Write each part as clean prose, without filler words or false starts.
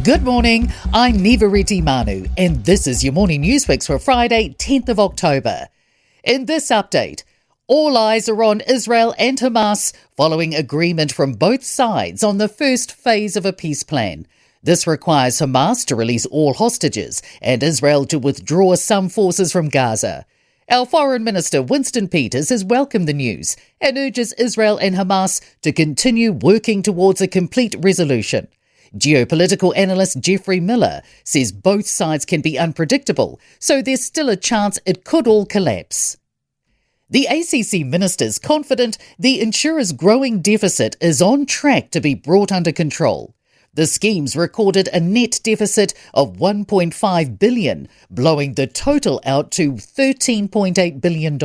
Good morning, I'm Nivareti Manu, and this is your morning news fix for Friday, 10th of October. In this update, all eyes are on Israel and Hamas following agreement from both sides on the first phase of a peace plan. This requires Hamas to release all hostages and Israel to withdraw some forces from Gaza. Our Foreign Minister Winston Peters has welcomed the news and urges Israel and Hamas to continue working towards a complete resolution. Geopolitical analyst Jeffrey Miller says both sides can be unpredictable, so there's still a chance it could all collapse. The ACC minister's confident the insurer's growing deficit is on track to be brought under control. The schemes recorded a net deficit of $1.5 billion, blowing the total out to $13.8 billion.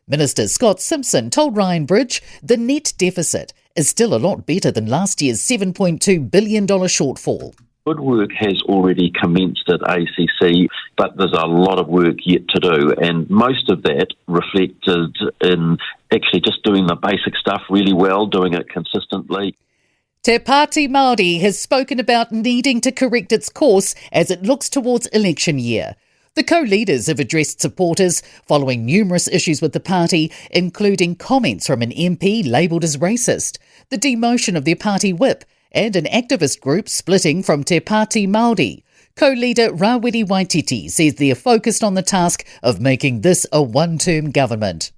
Minister Scott Simpson told Ryan Bridge the net deficit is still a lot better than last year's $7.2 billion shortfall. Good work has already commenced at ACC, but there's a lot of work yet to do, and most of that reflected in actually just doing the basic stuff really well, doing it consistently. Te Pāti Māori has spoken about needing to correct its course as it looks towards election year. The co-leaders have addressed supporters following numerous issues with the party, including comments from an MP labelled as racist, the demotion of their party whip, and an activist group splitting from Te Pāti Māori. Co-leader Rawiri Waititi says they are focused on the task of making this a one-term government.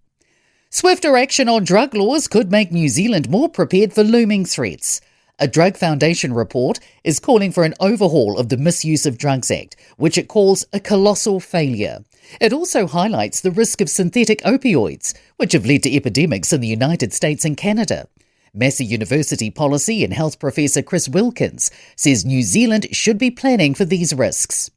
Swifter action on drug laws could make New Zealand more prepared for looming threats. A Drug Foundation report is calling for an overhaul of the Misuse of Drugs Act, which it calls a colossal failure. It also highlights the risk of synthetic opioids, which have led to epidemics in the United States and Canada. Massey University policy and health professor Chris Wilkins says New Zealand should be planning for these risks.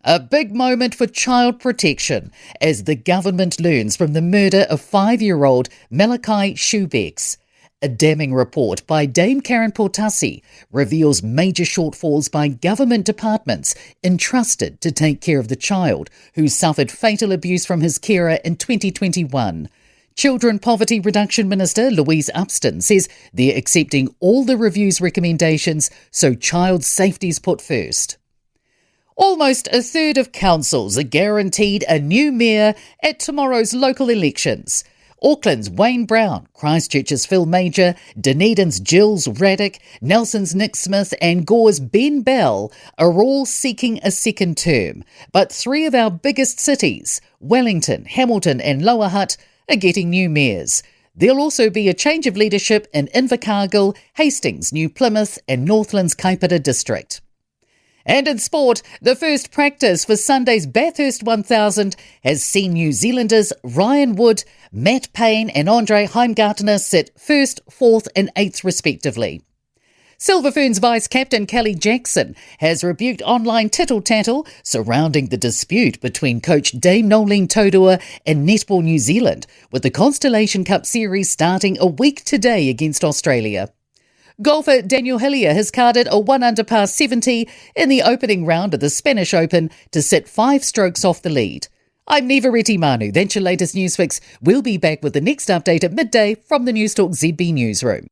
A big moment for child protection as the government learns from the murder of 5-year-old Malachi Shoebecks. A damning report by Dame Karen Portasi reveals major shortfalls by government departments entrusted to take care of the child who suffered fatal abuse from his carer in 2021. Children Poverty Reduction Minister Louise Upston says they're accepting all the review's recommendations so child safety is put first. Almost a third of councils are guaranteed a new mayor at tomorrow's local elections. Auckland's Wayne Brown, Christchurch's Phil Major, Dunedin's Gilles Raddick, Nelson's Nick Smith and Gore's Ben Bell are all seeking a second term. But 3 of our biggest cities, Wellington, Hamilton and Lower Hutt, are getting new mayors. There'll also be a change of leadership in Invercargill, Hastings, New Plymouth and Northland's Kaipara district. And in sport, the first practice for Sunday's Bathurst 1000 has seen New Zealanders Ryan Wood, Matt Payne and Andre Heimgartner sit 1st, 4th and 8th respectively. Silver Ferns Vice-Captain Kelly Jackson has rebuked online tittle-tattle surrounding the dispute between coach Dame Nolene Taurua and Netball New Zealand, with the Constellation Cup series starting a week today against Australia. Golfer Daniel Hillier has carded a 1-under par 70 in the opening round of the Spanish Open to sit 5 strokes off the lead. I'm Nivareti Manu. That's your latest news fix. We'll be back with the next update at midday from the Newstalk ZB newsroom.